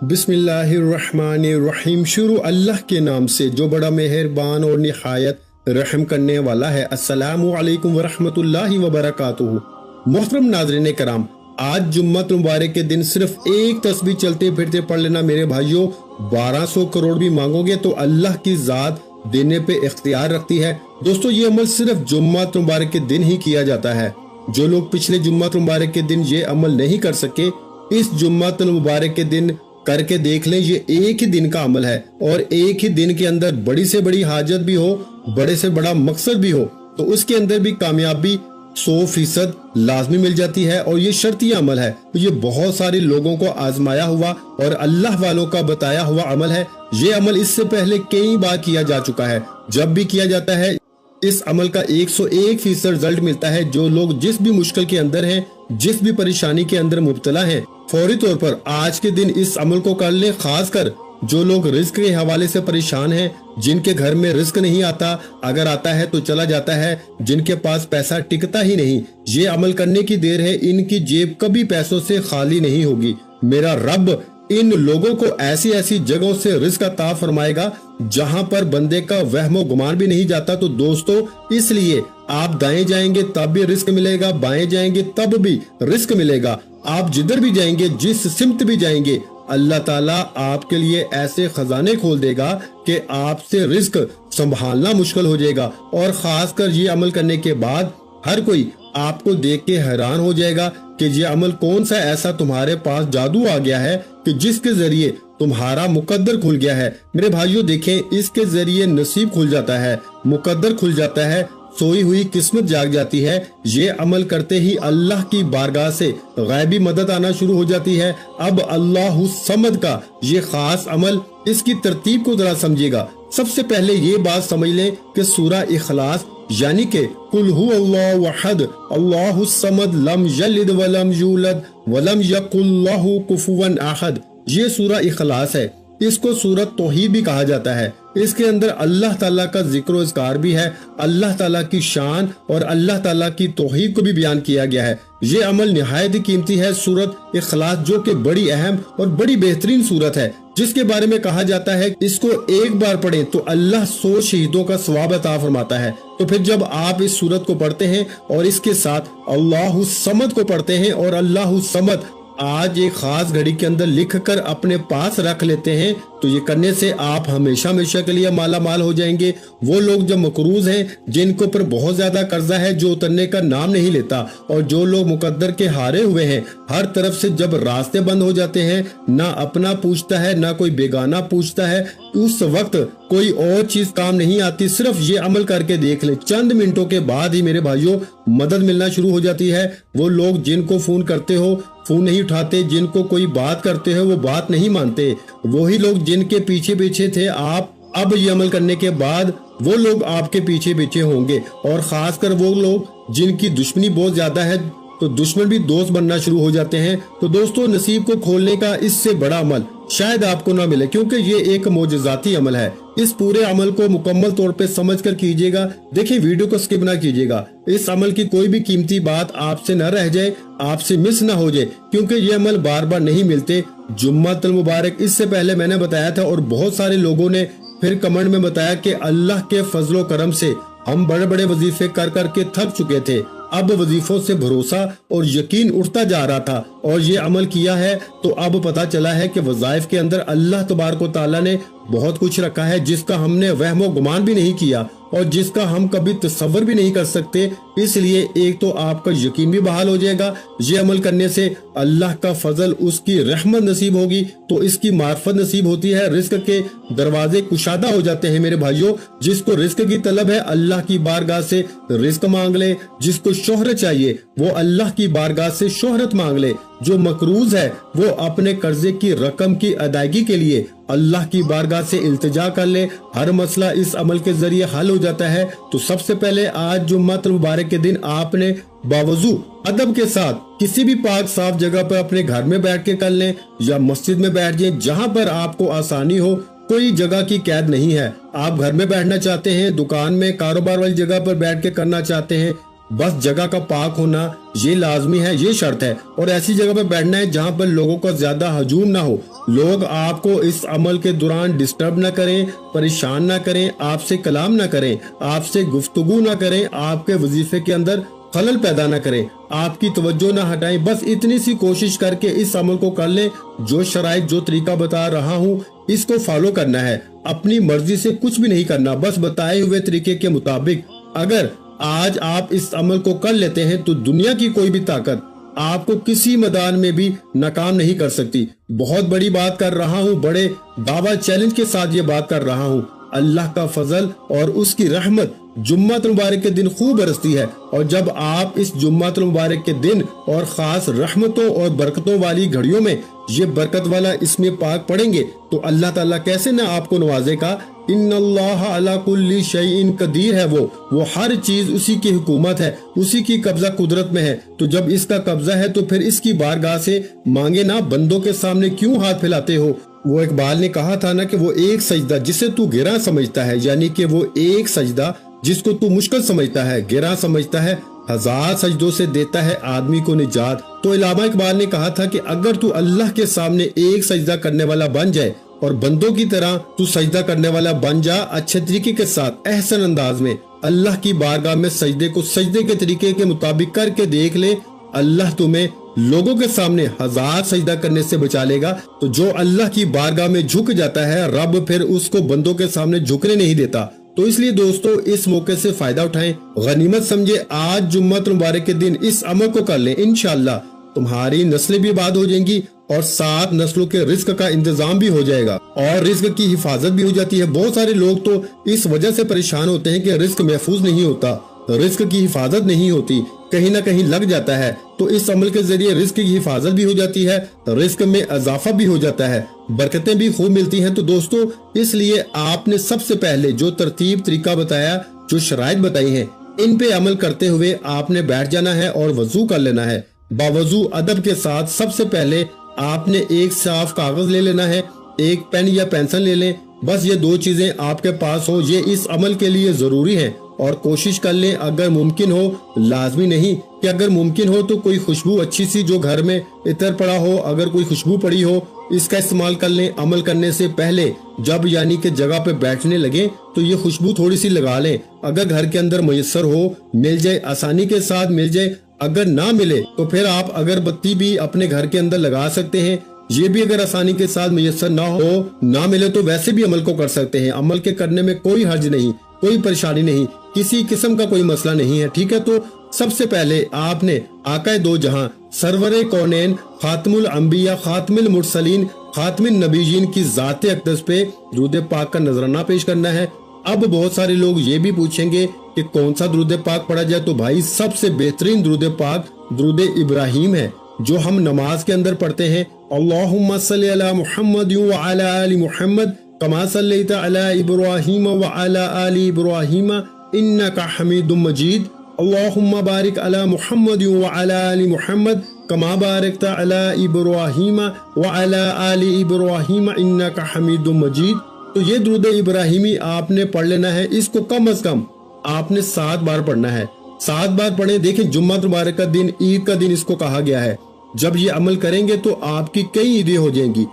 बिस्मिल्लाहिर्रहमानिर्रहीम। शुरू अल्लाह के नाम से जो बड़ा मेहरबान और निहायत रहम करने वाला है। अस्सलामु अलैकुम वरहमतुल्लाहि वबरकातुहू। मोहतरम नाज़रीन कराम, आज जुम्मत मुबारक के दिन सिर्फ एक तस्बीह चलते फिरते पढ़ लेना मेरे भाइयों, 1200 करोड़ भी मांगोगे तो अल्लाह की जात देने पे इख्तियार रखती है। दोस्तों, ये अमल सिर्फ जुम्मत मुबारक के दिन ही किया जाता है। जो लोग पिछले जुम्मत मुबारक के दिन ये अमल नहीं कर सके, इस जुम्मत मुबारक के दिन करके देख लें। ये एक ही दिन का अमल है और एक ही दिन के अंदर बड़ी से बड़ी हाजत भी हो, बड़े से बड़ा मकसद भी हो, तो उसके अंदर भी कामयाबी 100% लाजमी मिल जाती है। और ये शर्ती अमल है, ये बहुत सारे लोगों को आजमाया हुआ और अल्लाह वालों का बताया हुआ अमल है। ये अमल इससे पहले कई बार किया जा चुका है। जब भी किया जाता है इस अमल का 101% रिजल्ट मिलता है। जो लोग जिस भी मुश्किल के अंदर हैं, जिस भी परेशानी के अंदर मुब्तला हैं, फौरी तौर पर आज के दिन इस अमल को कर लें। खासकर जो लोग रिस्क के हवाले से परेशान हैं, जिनके घर में रिस्क नहीं आता, अगर आता है तो चला जाता है, जिनके पास पैसा टिकता ही नहीं, ये अमल करने की देर है। इनकी जेब कभी पैसों से खाली नहीं होगी। मेरा रब इन लोगों को ऐसी ऐसी जगहों से रिस्क अता फरमाएगा जहां पर बंदे का वहमो गुमान भी नहीं जाता। तो दोस्तों, इसलिए आप दाएं जाएंगे तब भी रिस्क मिलेगा, बाएं जाएंगे तब भी रिस्क मिलेगा। आप जिधर भी जाएंगे, जिस सिमत भी जाएंगे, अल्लाह ताला आपके लिए ऐसे खजाने खोल देगा कि आपसे रिस्क संभालना मुश्किल हो जाएगा। और खासकर ये अमल करने के बाद हर कोई आपको देख के हैरान हो जाएगा कि ये अमल कौन सा ऐसा तुम्हारे पास जादू आ गया है कि जिसके जरिए तुम्हारा मुकद्दर खुल गया है। मेरे भाइयों देखें, इसके जरिए नसीब खुल जाता है, मुकद्दर खुल जाता है, सोई हुई किस्मत जाग जाती है। ये अमल करते ही अल्लाह की बारगाह से गैबी मदद आना शुरू हो जाती है। अब अल्लाहु समद का ये खास अमल, इसकी तरतीब को जरा समझिएगा। सबसे पहले ये बात समझ लें कि सूरा इखलास यानी के कुल हु अल्लाहु अहद अल्लाहु समद लम यलिद वलम यूलद वलम यकुल लहु कुफुवन अहद, ये सूरा इखलास है। इसको सूरत तौहीद भी कहा जाता है। इसके अंदर अल्लाह ताला का जिक्र और इज़कार भी है, अल्लाह ताला की शान और अल्लाह ताला की तौहीद को भी बयान किया गया है। ये अमल निहायत ही कीमती है। सूरत इखलास जो कि बड़ी अहम और बड़ी बेहतरीन सूरत है, जिसके बारे में कहा जाता है इसको एक बार पढ़ें तो अल्लाह 100 शहीदों का सवाब अता फरमाता है। तो फिर जब आप इस सूरत को पढ़ते हैं और इसके साथ अल्लाहु समद को पढ़ते हैं और अल्लाहु समद आज एक खास घड़ी के अंदर लिख कर अपने पास रख लेते हैं, तो ये करने से आप हमेशा हमेशा के लिए माला माल हो जाएंगे। वो लोग जो मकरूज हैं, जिनके ऊपर बहुत ज्यादा कर्जा है, जो उतरने का नाम नहीं लेता, और जो लोग मुकद्दर के हारे हुए हैं, हर तरफ से जब रास्ते बंद हो जाते हैं, ना अपना पूछता है ना कोई बेगाना पूछता है, उस वक्त कोई और चीज काम नहीं आती। सिर्फ ये अमल करके देख ले, चंद मिनटों के बाद ही मेरे भाइयों मदद मिलना शुरू हो जाती है। वो लोग जिनको फोन करते हो फोन नहीं उठाते, जिनको कोई बात करते हो वो बात नहीं मानते, वही लोग जिनके पीछे पीछे थे आप, अब ये अमल करने के बाद वो लोग आपके पीछे पीछे होंगे। और खासकर वो लोग जिनकी दुश्मनी बहुत ज्यादा है, तो दुश्मन भी दोस्त बनना शुरू हो जाते हैं। तो दोस्तों, नसीब को खोलने का इससे बड़ा अमल शायद आपको ना मिले, क्योंकि ये एक मोजज़ाती अमल है। इस पूरे अमल को मुकम्मल तौर पे समझ कर कीजिएगा। देखिए, वीडियो को स्किप ना कीजिएगा। इस अमल की कोई भी कीमती बात आपसे न रह जाए, आपसे मिस ना हो जाए, क्योंकि ये अमल बार बार नहीं मिलते। जुम्मतुल मुबारक इससे पहले मैंने बताया था और बहुत सारे लोगों ने फिर कमेंट में बताया कि अल्लाह के फजलो करम से हम बड़े बड़े वजीफे कर करके थक चुके थे, अब वजीफों से भरोसा और यकीन उठता जा रहा था और ये अमल किया है तो अब पता चला है कि वज़ाइफ के अंदर अल्लाह तबारक व तआला ने बहुत कुछ रखा है, जिसका हमने वहमो गुमान भी नहीं किया और जिसका हम कभी तसव्वुर भी नहीं कर सकते। इसलिए एक तो आपका यकीन भी बहाल हो जाएगा, ये अमल करने से अल्लाह का फजल, उसकी रहमत नसीब होगी, तो इसकी मार्फत नसीब होती है, रिस्क के दरवाजे कुशादा हो जाते हैं। मेरे भाइयों, जिसको रिस्क की तलब है अल्लाह की बारगाह से रिस्क मांग ले, जिसको शोहरत चाहिए वो अल्लाह की बारगाह से शोहरत मांग ले, जो मकरूज है वो अपने कर्जे की रकम की अदायगी के लिए अल्लाह की बारगाह से इल्तिजा कर ले। हर मसला इस अमल के जरिए हल हो जाता है। तो सबसे पहले आज जुम्मत मुबारक के दिन आपने बावजू अदब के साथ किसी भी पाक साफ जगह पर अपने घर में बैठ के कर लें या मस्जिद में बैठ जाए, जहाँ पर आपको आसानी हो। कोई जगह की कैद नहीं है। आप घर में बैठना चाहते हैं, दुकान में, कारोबार वाली जगह पर बैठ के करना चाहते हैं, बस जगह का पाक होना ये लाजमी है, ये शर्त है। और ऐसी जगह पे बैठना है जहाँ पर लोगों का ज्यादा हजूम ना हो, लोग आपको इस अमल के दौरान डिस्टर्ब ना करें, परेशान ना करें, आपसे कलाम ना करें, आपसे गुफ्तगू ना करें, आपके वजीफे के अंदर खलल पैदा ना करें, आपकी तवज्जो ना हटाएं। बस इतनी सी कोशिश करके इस अमल को कर लें। जो शराइत, जो तरीका बता रहा हूँ, इसको फॉलो करना है। अपनी मर्जी से कुछ भी नहीं करना, बस बताए हुए तरीके के मुताबिक। अगर आज आप इस अमल को कर लेते हैं तो दुनिया की कोई भी ताकत आपको किसी मैदान में भी नाकाम नहीं कर सकती। बहुत बड़ी बात कर रहा हूँ, बड़े दावा चैलेंज के साथ ये बात कर रहा हूँ। अल्लाह का फजल और उसकी रहमत जुम्मतुल मुबारक के दिन खूब बरसती है। और जब आप इस जुम्मतुल मुबारक के दिन और खास रहमतों और बरकतों वाली घड़ियों में ये बरकत वाला इसमें पाक पढ़ेंगे तो अल्लाह ताला कैसे ना आपको नवाजेगा। इन्नल्लाह अला कुल्ली शैइन कदीर है, वो हर चीज उसी की हुकूमत है, उसी की कब्जा कुदरत में है। तो जब इसका कब्जा है तो फिर इसकी बारगाह से मांगे ना, बंदों के सामने क्यों हाथ फैलाते हो। वो इकबाल ने कहा था ना कि वो एक सजदा जिसे तू गिरा समझता है, यानी कि वो एक सजदा जिसको तू मुश्किल समझता है, गिरा समझता है, 1000 सजदों से देता है आदमी को निजात। तो इल्लामा इकबाल ने कहा था कि अगर तू अल्लाह के सामने एक सजदा करने वाला बन जाए और बंदों की तरह तू सजदा करने वाला बन जा, अच्छे तरीके के साथ, एहसन अंदाज में अल्लाह की बारगाह में सजदे को सजदे के तरीके के मुताबिक करके देख ले, अल्लाह तुम्हें लोगों के सामने 1000 सजदा करने से बचा लेगा। तो जो अल्लाह की बारगाह में झुक जाता है, रब फिर उसको बंदों के सामने झुकने नहीं देता। तो इसलिए दोस्तों इस मौके से फायदा उठाएं, गनीमत समझे। आज जुम्मतुल मुबारक के दिन इस अमल को कर लें, इंशाअल्लाह तुम्हारी नस्लें भी आबाद हो जाएंगी और 7 नस्लों के रिस्क का इंतजाम भी हो जाएगा और रिस्क की हिफाजत भी हो जाती है। बहुत सारे लोग तो इस वजह से परेशान होते हैं कि रिस्क महफूज नहीं होता, रिस्क की हिफाजत नहीं होती, कहीं ना कहीं लग जाता है। तो इस अमल के जरिए रिस्क की हिफाजत भी हो जाती है, रिस्क में इजाफा भी हो जाता है, बरकतें भी खूब मिलती हैं। तो दोस्तों इसलिए आपने सबसे पहले जो तरतीब तरीका बताया, जो शराइत बताई हैं, इन पे अमल करते हुए आपने बैठ जाना है और वजू कर लेना है। बावजू अदब के साथ सबसे पहले आपने एक साफ कागज ले लेना है, एक पेन या पेंसिल ले लें। बस ये 2 चीजें आपके पास हो, ये इस अमल के लिए जरूरी है। और कोशिश कर लें अगर मुमकिन हो, लाजमी नहीं कि अगर मुमकिन हो तो कोई खुशबू अच्छी सी जो घर में इतर पड़ा हो, अगर कोई खुशबू पड़ी हो, इसका इस्तेमाल कर लें। अमल करने से पहले जब यानी कि जगह पे बैठने लगे तो ये खुशबू थोड़ी सी लगा लें। अगर घर के अंदर मुयस्सर हो, मिल जाए, आसानी के साथ मिल जाए। अगर ना मिले तो फिर आप अगरबत्ती भी अपने घर के अंदर लगा सकते हैं। ये भी अगर आसानी के साथ मुयस्सर ना हो, ना मिले तो वैसे भी अमल को कर सकते हैं। अमल के करने में कोई हर्ज नहीं, कोई परेशानी नहीं, किसी किस्म का कोई मसला नहीं है, ठीक है। तो सबसे पहले आपने आकाए दो जहां, सरवरे कौनैन, खातमुल अंबिया, खातमुल मुरसलीन, खातमुन नबीयीन की ज़ाते अक़दस पे दुरूद पाक का नजराना पेश करना है। अब बहुत सारे लोग ये भी पूछेंगे कि कौन सा दुरूद पाक पढ़ा जाए। तो भाई सबसे बेहतरीन दुरूद पाक दुरूद इब्राहिम है, जो हम नमाज के अंदर पढ़ते हैं। अल्लाहुम्मा सल्ली अला मुहम्मद व अला आलि मुहम्मद कमा सल्लैता अला इब्राहीम व अला आलि इब्राहीम इन्नका हमीदुम मजीद। अल्लाहुम्मा बारिक अला मुहम्मद व अला आलि मुहम्मद कमा बारकता अला इब्राहीम व अला आलि इब्राहीम इन्नका हमीदुम मजीद। तो ये दुरूद इब्राहिमी आपने पढ़ लेना है। इसको कम से कम आपने 7 बार पढ़ना है। 7 बार पढ़े। देखें जुम्मतुल मुबारक का दिन, ईद का दिन इसको कहा गया है। जब ये अमल करेंगे तो आपकी कई ईदें हो जाएंगी।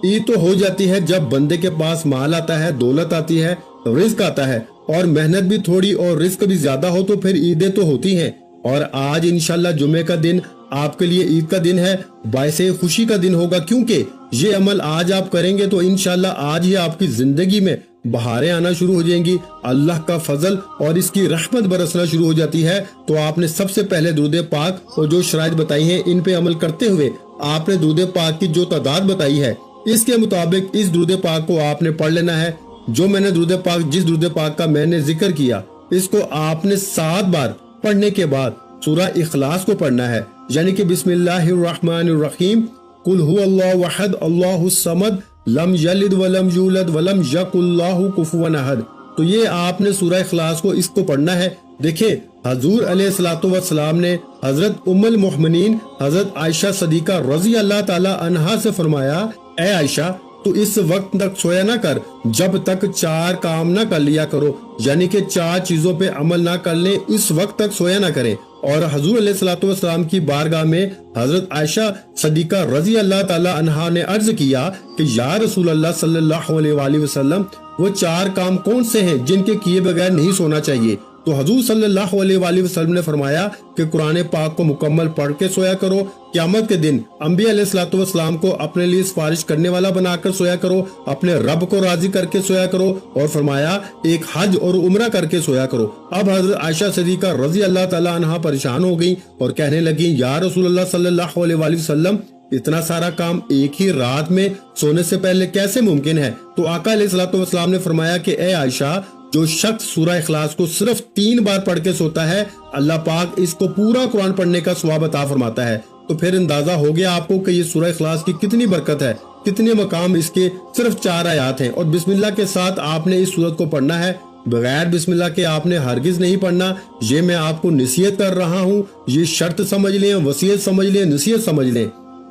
ईद तो हो जाती है जब बंदे के पास माल आता है, दौलत आती है, रिस्क आता है और मेहनत भी थोड़ी और रिस्क भी ज्यादा हो तो फिर ईदें तो होती हैं। और आज इंशाल्लाह जुमे का दिन आपके लिए ईद का दिन है, बायसे खुशी का दिन होगा, क्योंकि ये अमल आज आप करेंगे तो इंशाल्लाह आज ही आपकी जिंदगी में बहारें आना शुरू हो जाएंगी। अल्लाह का फजल और इसकी रहमत बरसना शुरू हो जाती है। तो आपने सबसे पहले दुरूद पाक और जो शराइत बताई हैं, इन पे अमल करते हुए आपने दुरूद पाक की जो तादाद बताई है, इसके मुताबिक इस दुरूद पाक को आपने पढ़ लेना है। जो मैंने दुरूद पाक, जिस दुरूद पाक का मैंने जिक्र किया, इसको आपने 7 बार पढ़ने के बाद सूरह इखलास को पढ़ना है, यानी कि बिस्मिल्लाहिर्रहमानिर्रहीम, कुल हुवल्लाहु अहद, अल्लाहुस समद, लम यलिद वलम यूलद वलम यकुल्लाहु कुफुवन अहद। तो ये आपने सूरह इखलास को इसको पढ़ना है। देखिए हजूर अलैहिस्सलातु वस्सलाम ने हजरत उम्मुल मोमिनीन हजरत आयशा सदीका रजी अल्लाह ताला अन्हा से फरमाया, ए आयशा तो इस वक्त तक सोया ना कर जब तक 4 काम ना कर लिया करो, यानी कि 4 चीजों पे अमल ना कर ले, इस वक्त तक सोया ना करें। اور حضور علیہ الصلوۃ والسلام کی بارگاہ میں حضرت عائشہ صدیقہ رضی اللہ تعالی عنہا نے عرض کیا کہ یا رسول اللہ صلی اللہ علیہ وآلہ وسلم وہ 4 کام کون سے ہیں جن کے کیے بغیر نہیں سونا چاہیے؟ تو حضور صلی اللہ علیہ وآلہ وسلم نے فرمایا کہ قرآن پاک کو مکمل پڑھ کے سویا کرو، قیامت کے دن انبیاء علیہ الصلوۃ والسلام کو اپنے لیے سفارش کرنے والا بنا کر سویا کرو، اپنے رب کو راضی کر کے سویا کرو، اور فرمایا ایک حج اور عمرہ کر کے سویا کرو۔ اب حضرت عائشہ صدیقہ رضی اللہ تعالی عنہا پریشان ہو گئی اور کہنے لگی یا رسول اللہ صلی اللہ علیہ وآلہ وسلم اتنا سارا کام ایک ہی رات میں سونے سے پہلے کیسے ممکن ہے؟ تو آقا علیہ الصلوۃ والسلام نے فرمایا کہ اے عائشہ، جو شخص سورہ اخلاص کو صرف 3 بار پڑھ کے سوتا ہے اللہ پاک اس کو پورا قرآن پڑھنے کا ثواب عطا فرماتا ہے۔ تو پھر اندازہ ہو گیا آپ کو کہ یہ سورہ اخلاص کی کتنی برکت ہے، کتنے مقام اس کے صرف 4 آیات ہیں، اور بسم اللہ کے ساتھ آپ نے اس سورت کو پڑھنا ہے، بغیر بسم اللہ کے آپ نے ہرگز نہیں پڑھنا۔ یہ میں آپ کو نصیحت کر رہا ہوں، یہ شرط سمجھ لیں، وصیت سمجھ لیں، نصیحت سمجھ لیں،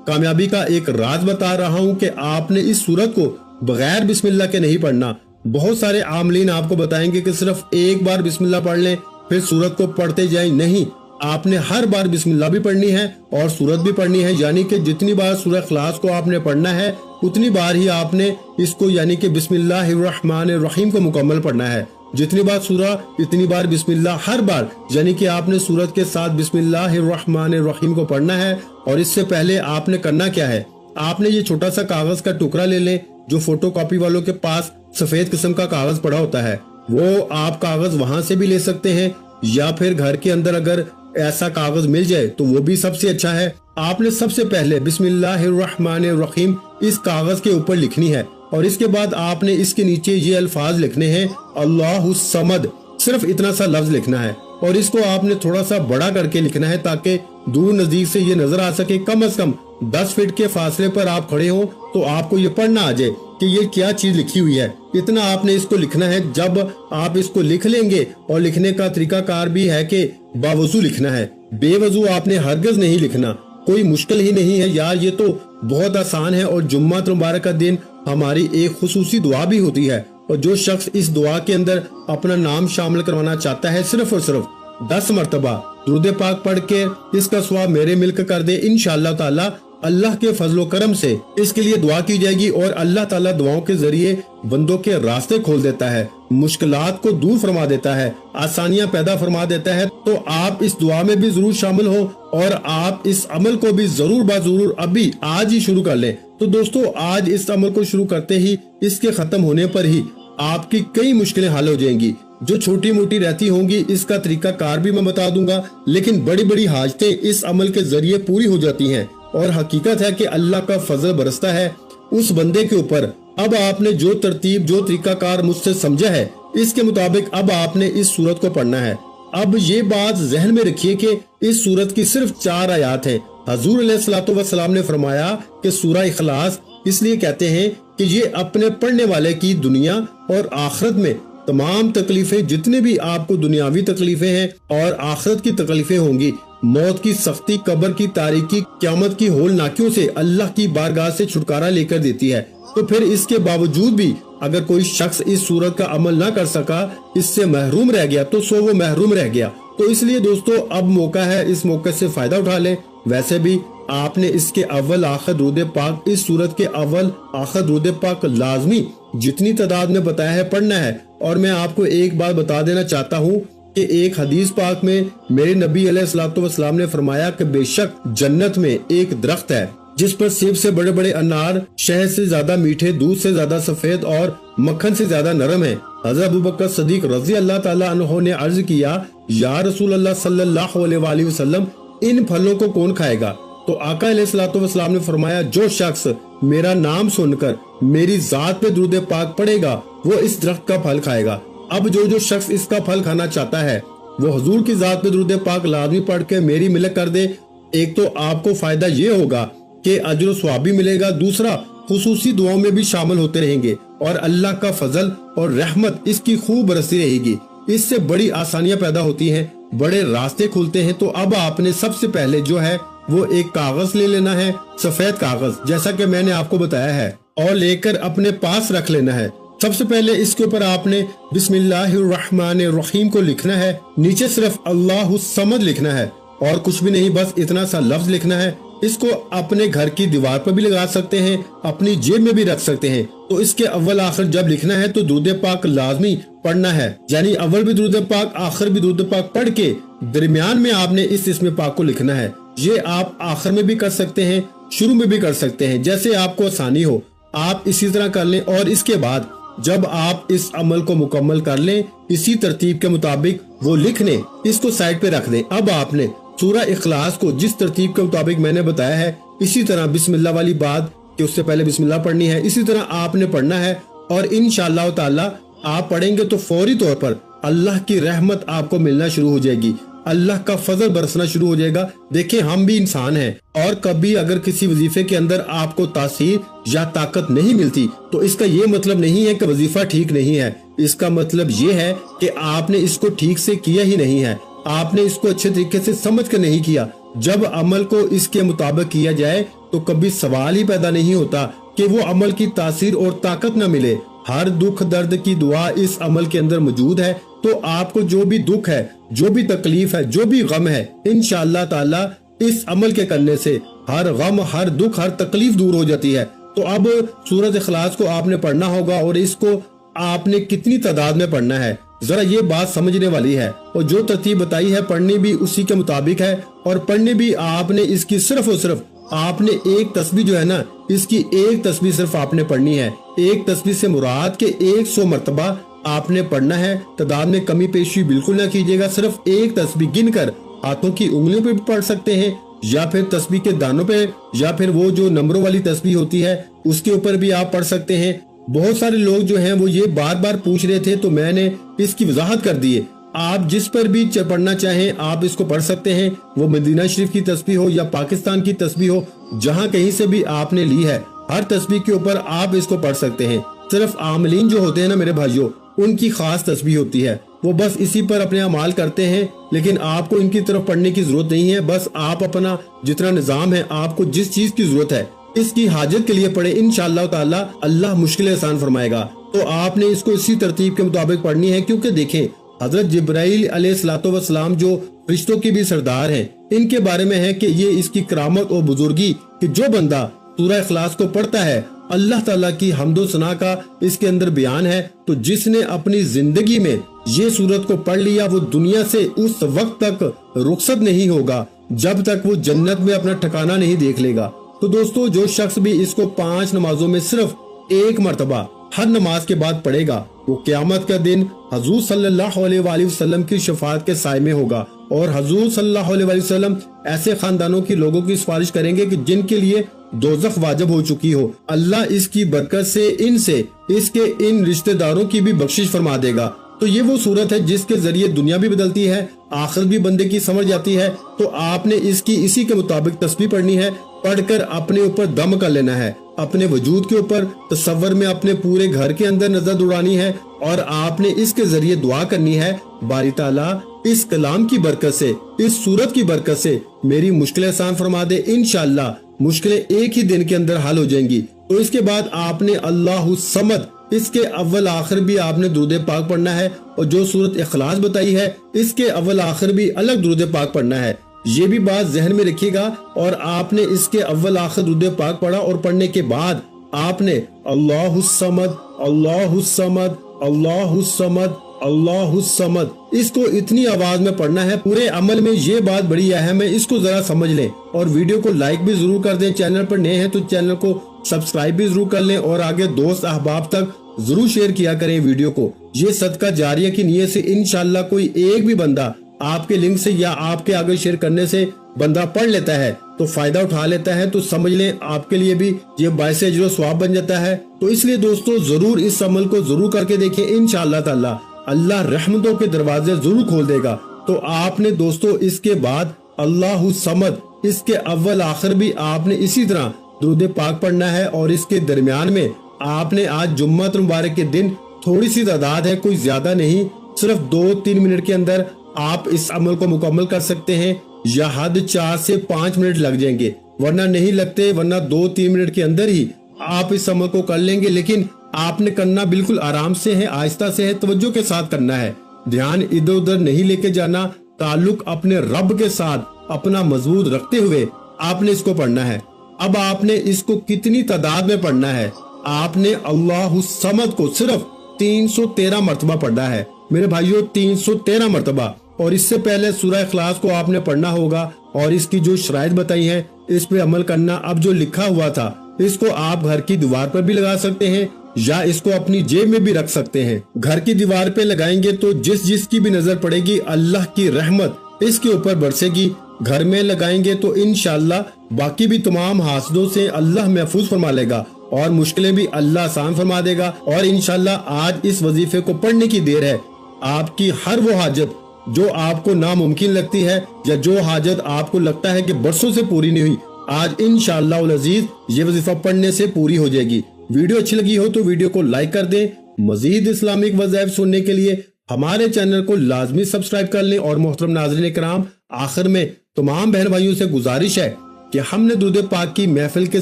کامیابی کا ایک راز بتا رہا ہوں کہ آپ نے اس سورت کو بغیر بسم اللہ کے نہیں پڑھنا۔ بہت سارے عاملین آپ کو بتائیں گے کہ صرف ایک بار بسم اللہ پڑھ لیں پھر سورت کو پڑھتے جائیں، نہیں، آپ نے ہر بار بسم اللہ بھی پڑھنی ہے اور سورت بھی پڑھنی ہے، یعنی کہ جتنی بار سورہ اخلاص کو آپ نے پڑھنا ہے اتنی بار ہی آپ نے اس کو یعنی کہ بسم اللہ الرحمن الرحیم کو مکمل پڑھنا ہے۔ جتنی بار سورہ اتنی بار بسم اللہ، ہر بار یعنی کہ آپ نے سورت کے ساتھ بسم اللہ الرحمن الرحیم کو پڑھنا ہے۔ اور اس سے پہلے آپ نے کرنا کیا ہے، آپ نے یہ چھوٹا سا کاغذ کا ٹکڑا لے لیں، جو فوٹو کاپی والوں کے پاس سفید قسم کا کاغذ پڑا ہوتا ہے، وہ آپ کاغذ وہاں سے بھی لے سکتے ہیں، یا پھر گھر کے اندر اگر ایسا کاغذ مل جائے تو وہ بھی سب سے اچھا ہے۔ آپ نے سب سے پہلے بسم اللہ الرحمن الرحیم اس کاغذ کے اوپر لکھنی ہے، اور اس کے بعد آپ نے اس کے نیچے یہ الفاظ لکھنے ہیں اللہ الصمد، صرف اتنا سا لفظ لکھنا ہے، اور اس کو آپ نے تھوڑا سا بڑا کر کے لکھنا ہے تاکہ دور نزدیک سے یہ نظر آ سکے۔ کم از کم 10 فٹ کے فاصلے پر آپ کھڑے ہوں تو آپ کو یہ پڑھنا آ جائے کہ یہ کیا چیز لکھی ہوئی ہے، اتنا آپ نے اس کو لکھنا ہے۔ جب آپ اس کو لکھ لیں گے، اور لکھنے کا طریقہ کار بھی ہے کہ باوضو لکھنا ہے، بے وضو آپ نے ہرگز نہیں لکھنا، کوئی مشکل ہی نہیں ہے یار، یہ تو بہت آسان ہے۔ اور جمعہ مبارک کا دن ہماری ایک خصوصی دعا بھی ہوتی ہے، اور جو شخص اس دعا کے اندر اپنا نام شامل کروانا چاہتا ہے صرف اور صرف 10 مرتبہ درود پاک پڑھ کے اس کا ثواب میرے ملک کر دے، انشاءاللہ تعالی اللہ کے فضل و کرم سے اس کے لیے دعا کی جائے گی، اور اللہ تعالیٰ دعاؤں کے ذریعے بندوں کے راستے کھول دیتا ہے، مشکلات کو دور فرما دیتا ہے، آسانیاں پیدا فرما دیتا ہے۔ تو آپ اس دعا میں بھی ضرور شامل ہوں، اور آپ اس عمل کو بھی ضرور ضرور ابھی آج ہی شروع کر لیں۔ تو دوستو، آج اس عمل کو شروع کرتے ہی اس کے ختم ہونے پر ہی آپ کی کئی مشکلیں حل ہو جائیں گی، جو چھوٹی موٹی رہتی ہوں گی اس کا طریقہ کار بھی میں بتا دوں گا، لیکن بڑی بڑی حاجتیں اس عمل کے ذریعے پوری ہو جاتی ہیں۔ اور حقیقت ہے کہ اللہ کا فضل برستا ہے اس بندے کے اوپر۔ اب آپ نے جو ترتیب، جو طریقہ کار مجھ سے سمجھا ہے، اس کے مطابق اب آپ نے اس سورت کو پڑھنا ہے۔ اب یہ بات ذہن میں رکھیے کہ اس سورت کی صرف 4 آیات ہیں۔ حضور علیہ الصلوۃ والسلام نے فرمایا کہ سورہ اخلاص اس لیے کہتے ہیں کہ یہ اپنے پڑھنے والے کی دنیا اور آخرت میں تمام تکلیفیں، جتنے بھی آپ کو دنیاوی تکلیفیں ہیں اور آخرت کی تکلیفیں ہوں گی، موت کی سختی، قبر کی تاریکی، قیامت کی ہولناکیوں سے اللہ کی بارگاہ سے چھٹکارا لے کر دیتی ہے۔ تو پھر اس کے باوجود بھی اگر کوئی شخص اس سورت کا عمل نہ کر سکا، اس سے محروم رہ گیا، تو سو وہ محروم رہ گیا۔ تو اس لیے دوستو، اب موقع ہے، اس موقع سے فائدہ اٹھا لیں۔ ویسے بھی آپ نے اس کے اول آخر درود پاک، اس سورت کے اول آخر درود پاک لازمی جتنی تعداد میں بتایا ہے پڑھنا ہے۔ اور میں آپ کو ایک بات بتا دینا چاہتا ہوں کہ ایک حدیث پاک میں میرے نبی علیہ الصلوۃ والسلام نے فرمایا کہ بے شک جنت میں ایک درخت ہے جس پر سیب سے بڑے بڑے انار، شہد سے زیادہ میٹھے، دودھ سے زیادہ سفید اور مکھن سے زیادہ نرم ہے۔ حضرت ابوبکر صدیق رضی اللہ تعالی عنہ نے عرض کیا، یا رسول اللہ صلی اللہ علیہ وآلہ وسلم، ان پھلوں کو کون کھائے گا؟ تو آقا علیہ الصلوۃ والسلام نے فرمایا، جو شخص میرا نام سن کر میری ذات پہ درود پاک پڑھے گا وہ اس درخت کا پھل کھائے گا۔ اب جو شخص اس کا پھل کھانا چاہتا ہے وہ حضور کی ذات پہ درود پاک لازمی پڑھ کے میری ملک کر دے۔ ایک تو آپ کو فائدہ یہ ہوگا کہ اجر و ثواب بھی ملے گا، دوسرا خصوصی دعاؤں میں بھی شامل ہوتے رہیں گے، اور اللہ کا فضل اور رحمت اس کی خوب برستی رہے گی۔ اس سے بڑی آسانیاں پیدا ہوتی ہیں، بڑے راستے کھلتے ہیں۔ تو اب آپ نے سب سے پہلے جو ہے وہ ایک کاغذ لے لینا ہے، سفید کاغذ، جیسا کہ میں نے آپ کو بتایا ہے، اور لے کر اپنے پاس رکھ لینا ہے۔ سب سے پہلے اس کے اوپر آپ نے بسم اللہ الرحمن الرحیم کو لکھنا ہے، نیچے صرف اللہ الصمد لکھنا ہے، और कुछ भी नहीं, बस इतना सा लफ्ज लिखना है। इसको अपने घर की दीवार पर भी लगा सकते हैं, अपनी जेब में भी रख सकते हैं। तो इसके अव्वल आखिर जब लिखना है तो दुरूद पाक लाजमी पढ़ना है, यानी अव्वल भी दुरूद पाक आखिर भी दुरूद पाक पढ़ के दरमियान में आपने इस इस्म पाक को लिखना है। ये आप आखिर में भी कर सकते हैं, शुरू में भी कर सकते हैं, जैसे आपको आसानी हो आप इसी तरह कर लें। और इसके बाद जब आप इस अमल को मुकम्मल कर लें, इसी तरतीब के मुताबिक वो लिख लें, इसको साइड पे रख दें। अब आपने सूरह इखलास को जिस तरतीब के मुताबिक मैंने बताया है, इसी तरह बिस्मिल्लाह वाली बात कि उससे पहले बिस्मिल्लाह पढ़नी है, इसी तरह आपने पढ़ना है। और इंशाअल्लाह ताला आप पढ़ेंगे तो फौरी तौर पर अल्लाह की रहमत आपको मिलना शुरू हो जाएगी, अल्लाह का फजल बरसना शुरू हो जाएगा। देखें, हम भी इंसान हैं और कभी अगर किसी वजीफे के अंदर आपको तासीर या ताकत नहीं मिलती तो इसका ये मतलब नहीं है कि वजीफा ठीक नहीं है। इसका मतलब ये है कि आपने इसको ठीक से किया ही नहीं है, आपने इसको अच्छे तरीके से समझ कर नहीं किया। जब अमल को इसके मुताबिक किया जाए तो कभी सवाल ही पैदा नहीं होता कि वो अमल की तासीर और ताकत न मिले। हर दुख दर्द की दुआ इस अमल के अंदर मौजूद है। तो आपको जो भी दुख है, जो भी तकलीफ है, जो भी गम है, इंशाअल्लाह ताला इस अमल के करने से हर गम, हर दुख, हर तकलीफ दूर हो जाती है। तो अब सूरत इखलास को आपने पढ़ना होगा और इसको आपने कितनी तादाद में पढ़ना है, जरा ये बात समझने वाली है। और जो तरतीब बताई है पढ़नी भी उसी के मुताबिक है, और पढ़ने भी आपने इसकी सिर्फ और सिर्फ आपने एक तस्बीह जो है ना, इसकी एक तस्बीह सिर्फ आपने पढ़नी है। एक तस्बीह से मुराद के 100 मरतबा आपने पढ़ना है। तादाद में कमी पेशी बिल्कुल ना कीजिएगा। सिर्फ एक तस्बीह गिनकर हाथों की उंगलियों पे भी पढ़ सकते हैं, या फिर तस्बीह के दानों पे, या फिर वो जो नंबरों वाली तस्बीह होती है उसके ऊपर भी आप पढ़ सकते हैं। बहुत सारे लोग जो हैं वो ये बार बार पूछ रहे थे तो मैंने इसकी वजाहत कर दी है। आप जिस पर भी पढ़ना चाहें आप इसको पढ़ सकते हैं, वो मदीना शरीफ की तस्बीह हो या पाकिस्तान की तस्बीह हो, जहाँ कहीं से भी आपने ली है, हर तस्बीह के ऊपर आप इसको पढ़ सकते हैं। सिर्फ आमलीन जो होते हैं ना मेरे भाइयों, उनकी खास तस्बीह होती है, वो बस इसी पर अपने अमाल करते हैं, लेकिन आपको इनकी तरफ पढ़ने की जरूरत नहीं है। बस आप अपना जितना निजाम है, आपको जिस चीज की जरूरत है इसकी हाजत के लिए पढ़े, इंशाअल्लाह ताला अल्लाह मुश्किल आसान फरमाएगा। तो आपने इसको इसी तरतीब के मुताबिक पढ़नी है, क्योंकि देखें हजरत जिब्राइल अलैहिस्सलाम जो फरिश्तों के भी सरदार हैं, इनके बारे में है कि ये इसकी करामत और बुजुर्गी कि जो बंदा सूरह इखलास को पढ़ता है, अल्लाह ताला की हम्दो सना का इसके अंदर बयान है। तो जिसने अपनी जिंदगी में ये सूरत को पढ़ लिया वो दुनिया से उस वक्त तक रुखसत नहीं होगा जब तक वो जन्नत में अपना ठिकाना नहीं देख लेगा। तो दोस्तों, जो शख्स भी इसको 5 नमाजों में सिर्फ एक मरतबा हर नमाज के बाद पढ़ेगा, वो क़यामत का दिन हजूर सल्लल्लाहु अलैहि वसल्लम की शफाअत के साए में होगा। और हजूर सल्लल्लाहु अलैहि वसल्लम ऐसे खानदानों की लोगों की सिफारिश करेंगे कि जिनके लिए दोज़ख वाजिब हो चुकी हो। अल्लाह इसकी बरकत से इनसे इसके इन रिश्तेदारों की भी बख्शिश फरमा देगा। तो ये वो सूरत है जिसके जरिए दुनिया भी बदलती है, आखिरत भी बंदे की समझ जाती है। तो आपने इसकी इसी के मुताबिक तस्बीह पढ़नी है, पढ़कर अपने ऊपर दम कर लेना है, अपने वजूद के ऊपर तसव्वुर में अपने पूरे घर के अंदर नजर दौड़ानी है, और आपने इसके जरिए दुआ करनी है, बारी ताला इस कलाम की बरकत से, इस सूरत की बरकत से मेरी मुश्किलें आसान फरमा दे। इंशाअल्लाह मुश्किलें एक ही दिन के अंदर हल हो जाएंगी। तो इसके बाद आपने अल्लाहु समद, इसके अव्वल आखिर भी आपने दुरूद पाक पढ़ना है, और जो सूरत इखलास बताई है इसके अव्वल आखिर भी अलग दुरूद पाक पढ़ना है। ये भी बात जहन में रखिएगा। और आपने इसके अव्वल आखिर दुरूद पाक पढ़ा और पढ़ने के बाद आपने अल्लाहु समद, अल्लाहु समद, अल्लाहु समद, अल्लाहु समद, इसको इतनी आवाज में पढ़ना है। पूरे अमल में ये बात बड़ी अहम है, इसको जरा समझ लें। और वीडियो को लाइक भी जरूर कर दें, चैनल पर नए हैं तो चैनल को सब्सक्राइब भी जरूर कर लें, और आगे दोस्त अहबाब तक जरूर शेयर किया करें वीडियो को। ये सदका जारिया की नीयत से इंशाअल्लाह कोई एक भी बंदा आपके लिंक से या आपके आगे शेयर करने से बंदा पढ़ लेता है तो फायदा उठा लेता है, तो समझ लें आपके लिए भी ये बायसे अजर व सवाब बन जाता है। तो इसलिए दोस्तों जरूर इस अमल को जरूर करके देखें, इंशाअल्लाह ताला अल्लाह रहमतों के दरवाजे जरूर खोल देगा। तो आपने दोस्तों इसके बाद अल्लाहु समद, इसके अव्वल आखिर भी आपने इसी तरह दुरूद पाक पढ़ना है, और इसके दरमियान में आपने आज जुम्मत मुबारक के दिन थोड़ी सी तादाद है, कोई ज्यादा नहीं, सिर्फ 2-3 मिनट के अंदर आप इस अमल को मुकम्मल कर सकते हैं, या हद 4 से 5 मिनट लग जाएंगे, वरना नहीं लगते, वरना 2-3 मिनट के अंदर ही आप इस अमल को कर लेंगे। लेकिन आपने करना बिल्कुल आराम से है, आहिस्ता से है, तवज्जो के साथ करना है, ध्यान इधर उधर नहीं लेके जाना, ताल्लुक अपने रब के साथ अपना मजबूत रखते हुए आपने इसको पढ़ना है। अब आपने इसको कितनी तादाद में पढ़ना है? आपने अल्लाहु समद को सिर्फ 313 मरतबा पढ़ना है मेरे भाइयों, 313 मरतबा। और इससे पहले सूरह इखलास को आपने पढ़ना होगा और इसकी जो शराइत बताई है इस पे अमल करना। अब जो लिखा हुआ था इसको आप घर की दीवार पर भी लगा सकते हैं या इसको अपनी जेब में भी रख सकते हैं। घर की दीवार पे लगाएंगे तो जिसकी भी नजर पड़ेगी अल्लाह की रहमत इसके ऊपर बरसेगी। घर में लगाएंगे तो इंशाअल्लाह बाकी भी तमाम हासदों से अल्लाह महफूज फरमा लेगा और मुश्किलें भी अल्लाह आसान फरमा देगा। और इंशाअल्लाह आज इस वजीफे को पढ़ने की देर है। आपकी हर वो हाजत जो आपको नामुमकिन लगती है या जो हाजत आपको लगता है कि बरसों से पूरी नहीं हुई, आज इंशाअल्लाह उल अजीज ये वजीफा पढ़ने से पूरी हो जाएगी। वीडियो अच्छी लगी हो तो वीडियो को लाइक कर दें। मजीद इस्लामिक वज़ाइफ सुनने के लिए हमारे चैनल को लाजमी सब्सक्राइब कर लें। और मोहतरम नाज़रीन किराम, आखिर में तमाम बहन भाइयों से गुजारिश है कि हमने दुरूद पाक की महफिल के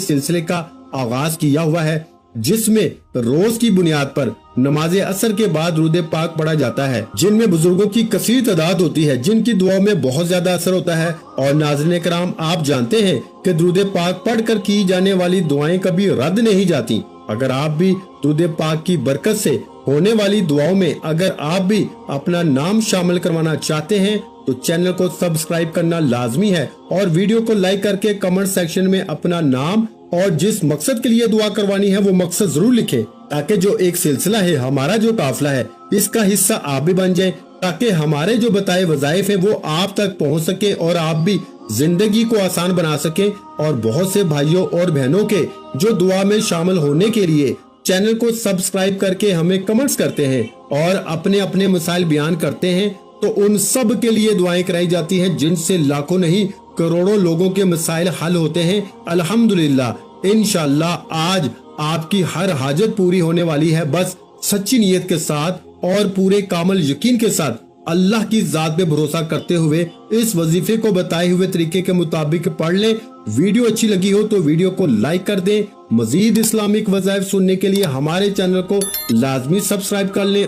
सिलसिले का आगाज किया हुआ है, जिसमें रोज की बुनियाद पर नमाज असर के बाद दुरूद पाक पढ़ा जाता है, जिनमें बुजुर्गों की कसीर तादाद होती है, जिनकी दुआओं में बहुत ज्यादा असर होता है। और नाज़रीन किराम, आप जानते हैं कि दुरूद पाक पढ़कर की जाने वाली दुआएं कभी रद्द नहीं जाती। अगर आप भी दुरूद पाक की बरकत से होने वाली दुआओं में अगर आप भी अपना नाम शामिल करवाना चाहते हैं तो चैनल को सब्सक्राइब करना लाजमी है और वीडियो को लाइक करके कमेंट सेक्शन में अपना नाम और जिस मकसद के लिए दुआ करवानी है वो मकसद जरूर लिखें, ताकि जो एक सिलसिला है, हमारा जो काफिला है, इसका हिस्सा आप भी बन जाएं, ताकि हमारे जो बताए वज़ाइफ है वो आप तक पहुंच सके और आप भी जिंदगी को आसान बना सके। और बहुत से भाइयों और बहनों के जो दुआ में शामिल होने के लिए चैनल को सब्सक्राइब करके हमें कमेंट्स करते हैं और अपने अपने मसाइल बयान करते हैं, तो उन सब के लिए दुआएं कराई जाती हैं, जिनसे लाखों नहीं करोड़ों लोगों के मसाइल हल होते हैं। अल्हम्दुलिल्लाह, इंशाअल्लाह आज आपकी हर हाजत पूरी होने वाली है। बस सच्ची नीयत के साथ और पूरे कामल यकीन के साथ अल्लाह की जात पे भरोसा करते हुए इस वजीफे को बताए हुए तरीके के मुताबिक पढ़ लें। वीडियो अच्छी लगी हो तो वीडियो को लाइक कर दें। मजीद इस्लामिक वज़ाइफ सुनने के लिए हमारे चैनल को लाजमी सब्सक्राइब कर लें।